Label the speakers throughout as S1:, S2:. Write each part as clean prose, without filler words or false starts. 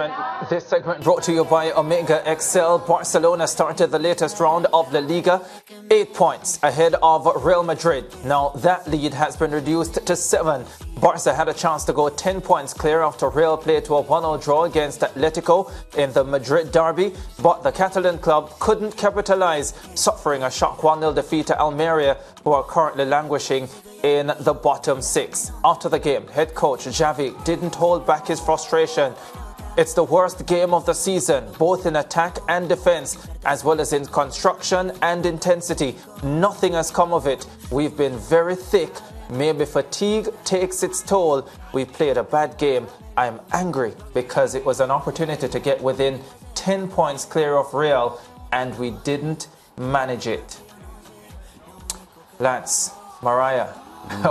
S1: And this segment brought to you by Omega XL. Barcelona started the latest round of La Liga 8 points ahead of Real Madrid. Now that lead has been reduced to 7. Barca had a chance to go 10 points clear after Real played to a 1-0 draw against Atletico in the Madrid derby, but the Catalan club couldn't capitalize, suffering a shock 1-0 defeat to Almeria, who are currently languishing in the bottom 6. After the game, head coach Xavi didn't hold back his frustration. It's the worst game of the season, both in attack and defense, as well as in construction and intensity. Nothing has come of it. We've been very thick. Maybe fatigue takes its toll. We played a bad game. I'm angry because it was an opportunity to get within 10 points clear of Real, and we didn't manage it. Lance, Mariah,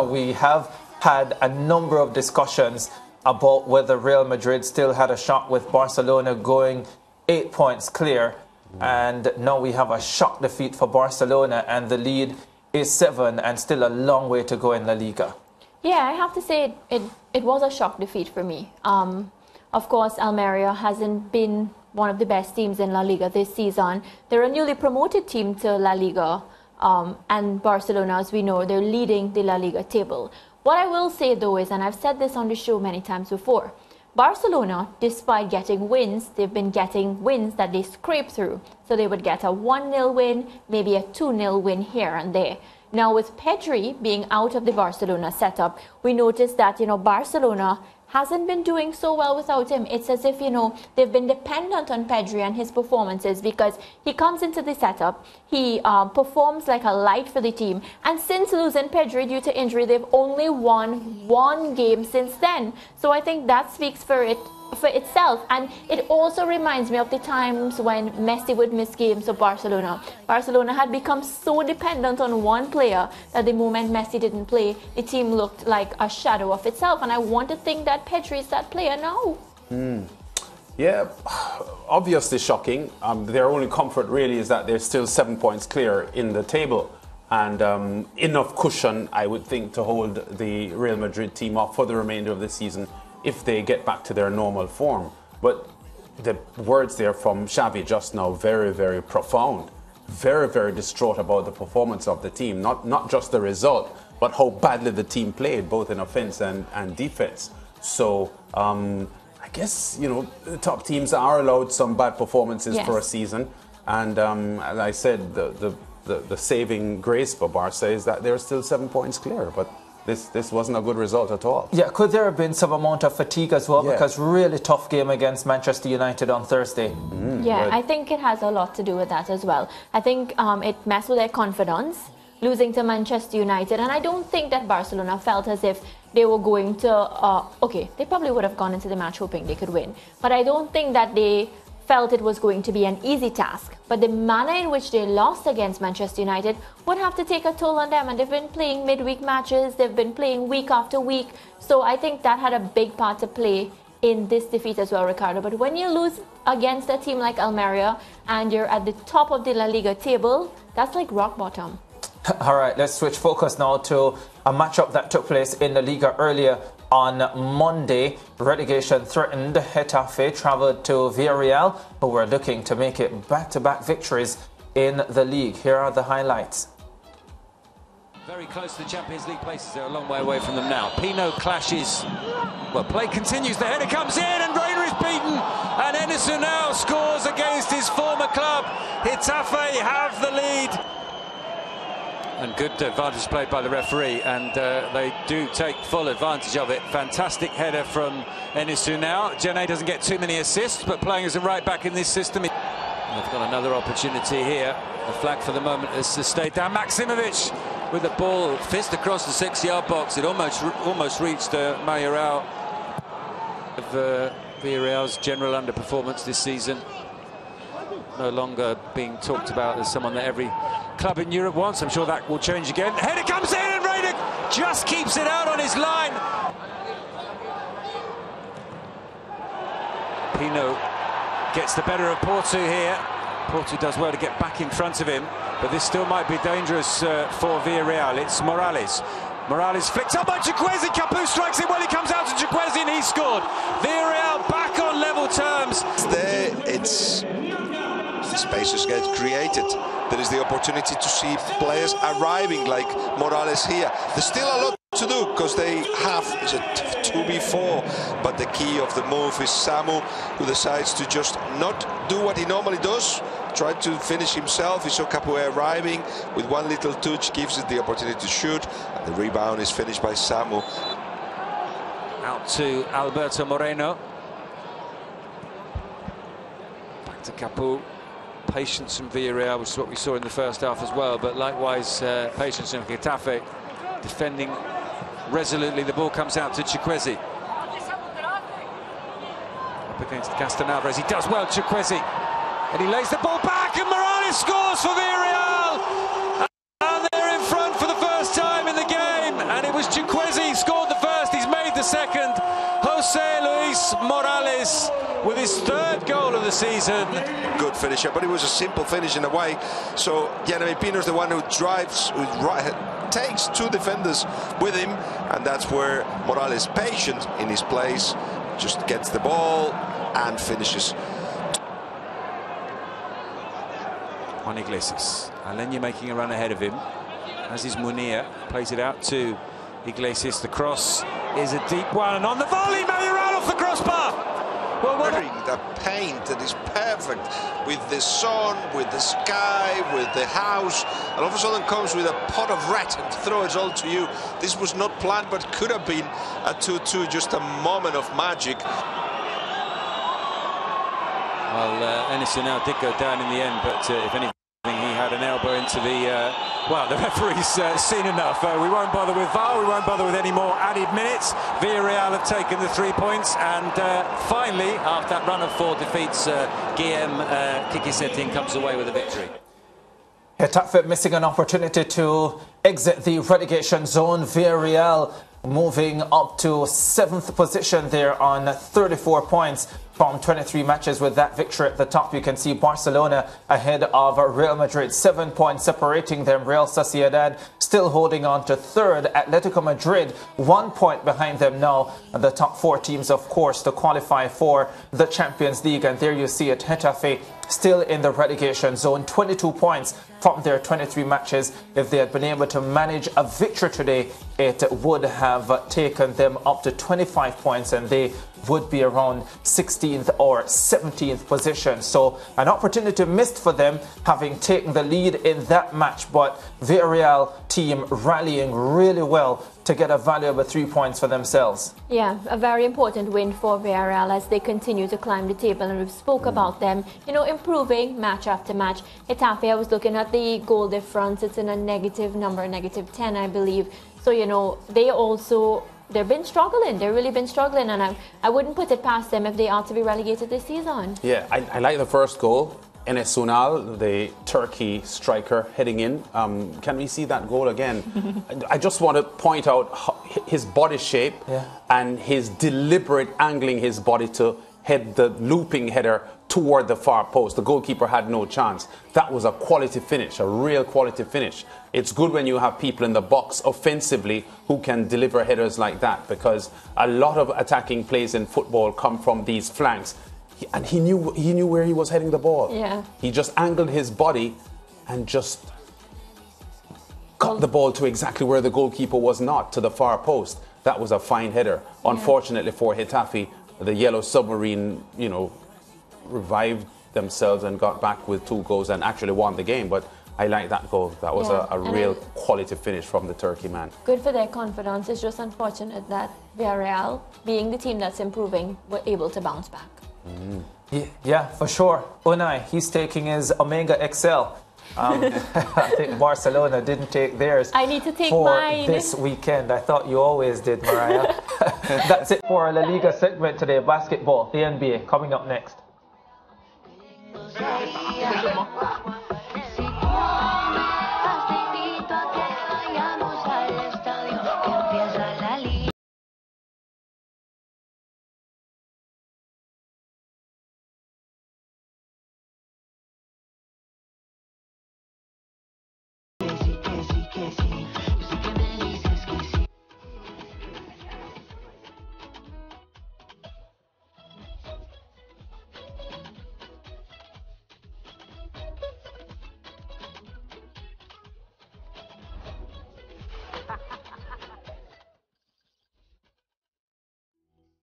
S1: we have had a number of discussions about whether Real Madrid still had a shot with Barcelona going 8 points clear. And now we have a shock defeat for Barcelona, and the lead is 7 and still a long way to go in La Liga.
S2: Yeah, I have to say it was a shock defeat for me. Of course, Almeria hasn't been one of the best teams in La Liga this season. They're a newly promoted team to La Liga. And Barcelona, as we know, they're leading the La Liga table. What I will say, though, is, and I've said this on the show many times before, Barcelona, despite getting wins, they've been getting wins that they scrape through. So they would get a 1-0 win, maybe a 2-0 win here and there. Now, with Pedri being out of the Barcelona setup, we noticed that, Barcelona hasn't been doing so well without him. It's as if, they've been dependent on Pedri and his performances, because he comes into the setup, he performs like a light for the team. And since losing Pedri due to injury, they've only won 1 game since then. So I think that speaks for itself. And it also reminds me of the times when Messi would miss games of Barcelona. Barcelona had become so dependent on one player that the moment Messi didn't play, the team looked like a shadow of itself. And I want to think that Pedri is that player now.
S3: Yeah, obviously shocking. Their only comfort really is that they're still 7 points clear in the table. And enough cushion, I would think, to hold the Real Madrid team off for the remainder of the season if they get back to their normal form. But the words there from Xavi just now, very, very profound. Very, very distraught about the performance of the team. Not just the result, but how badly the team played, both in offense and defense. So I guess, the top teams are allowed some bad performances for a season. And as I said, the saving grace for Barca is that they're still 7 points clear. But this wasn't a good result at all. Yeah,
S1: could there have been some amount of fatigue as well? Yeah. Because really tough game against Manchester United on Thursday.
S2: Yeah, I think it has a lot to do with that as well. I think it messed with their confidence, losing to Manchester United. And I don't think that Barcelona felt as if they were going to... they probably would have gone into the match hoping they could win. But I don't think that they felt it was going to be an easy task. But the manner in which they lost against Manchester United would have to take a toll on them. And they've been playing midweek matches. They've been playing week after week. So I think that had a big part to play in this defeat as well, Ricardo. But when you lose against a team like Almeria and you're at the top of the La Liga table, that's like rock bottom.
S1: All right, let's switch focus now to a matchup that took place in the Liga earlier on Monday. Relegation threatened. Getafe travelled to Villarreal, who were looking to make it back-to-back victories in the league. Here are the highlights.
S4: Very close to the Champions League places. They're a long way away from them now. Pino clashes. Well, play continues. The header comes in and Reina is beaten. And Enisu now scores against his former club. Getafe have the lead. And good advantage played by the referee, and they do take full advantage of it. Fantastic header from Enisu now. Jene doesn't get too many assists, but playing as a right back in this system. They've got another opportunity here. The flag for the moment has stayed down. Maximovic with the ball, fist across the 6-yard box. It almost reached Mayoral of Villarreal's general underperformance this season. No longer being talked about as someone that every club in Europe wants. I'm sure that will change again. Header comes in and Reina just keeps it out on his line. Pino gets the better of Porto here. Porto does well to get back in front of him, but this still might be dangerous for Villarreal. It's Morales. Morales flicked up by Chukwueze. Capu strikes it well. He comes out to Chukwueze and he scored. Villarreal back back on level terms.
S5: There, spaces get created. There is the opportunity to see players arriving like Morales here. There's still a lot to do because they have a 2v4, but the key of the move is Samu, who decides to just not do what he normally does, try to finish himself. He saw Capoe arriving with one little touch, gives it the opportunity to shoot, and the rebound is finished by Samu.
S4: Out to Alberto Moreno. Back to Capoe. Patience from Villarreal, which is what we saw in the first half as well, but likewise patience from Getafe, defending resolutely. The ball comes out to Chukwueze. Up against Castanavres, he does well, Chukwueze, and he lays the ball back, and Morales scores for Villarreal, and they're in front for the first time in the game, and it was Chukwueze scored the first, he's made the second. Jose Luis Morales with his third goal of the season.
S5: Good finisher, but it was a simple finish in a way. So Yannick Pino's the one who drives, who takes two defenders with him, and that's where Morales, patient in his place, just gets the ball and finishes.
S4: Juan Iglesias. Alenya making a run ahead of him, as is Munir. Plays it out to Iglesias. The cross is a deep one, and on the volley, Villarreal off the crossbar. Well,
S5: The paint that is perfect with the sun, with the sky, with the house, and all of a sudden comes with a pot of rat and throws it all to you. This was not planned, but could have been a 2-2, just a moment of magic.
S4: Well, Emerson now did go down in the end, but if anything, he had an elbow into the... well, the referee's seen enough. We won't bother with VAR, we won't bother with any more added minutes. Villarreal have taken the 3 points, and finally, after that run of 4 defeats, Guillem Kikisetin comes away with a victory.
S1: Getafe missing an opportunity to exit the relegation zone. Villarreal moving up to 7th position there on 34 points from 23 matches. With that victory at the top, you can see Barcelona ahead of Real Madrid, 7 points separating them. Real Sociedad still holding on to 3rd. Atletico Madrid 1 point behind them now. And the top 4 teams, of course, to qualify for the Champions League. And there you see it, Getafe still in the relegation zone, 22 points from their 23 matches. If they had been able to manage a victory today, it would have taken them up to 25 points, and they would be around 16th or 17th position. So an opportunity missed for them, having taken the lead in that match. But Villarreal team rallying really well to get a valuable 3 points for themselves.
S2: Yeah, a very important win for Villarreal as they continue to climb the table, and we spoke about them, you know, improving match after match. Getafe, I was looking at the goal difference, it's in a negative number, negative 10, I believe. So, you know, they've been struggling. They've really been struggling, and I wouldn't put it past them if they are to be relegated this season.
S3: Yeah, I like the first goal. Enes Unal, the Turkey striker, heading in. Can we see that goal again? I just want to point out his body shape and his deliberate angling his body to head the looping header toward the far post. The goalkeeper had no chance. That was a quality finish, a real quality finish. It's good when you have people in the box offensively who can deliver headers like that, because a lot of attacking plays in football come from these flanks. And he knew where he was heading the ball. Yeah. He just angled his body and just got the ball to exactly where the goalkeeper was not, to the far post. That was a fine header. Yeah. Unfortunately for Getafe, the Yellow Submarine, you know, revived themselves and got back with 2 goals and actually won the game. But I like that goal. That was a real quality finish from the Turkey man.
S2: Good for their confidence. It's just unfortunate that Villarreal, being the team that's improving, were able to bounce back.
S1: Yeah, for sure. Unai, he's taking his Omega XL. I think Barcelona didn't take theirs.
S2: I need to take
S1: for
S2: mine
S1: this weekend. I thought you always did, Mariah. That's it for our La Liga segment today. Basketball, the NBA, coming up next.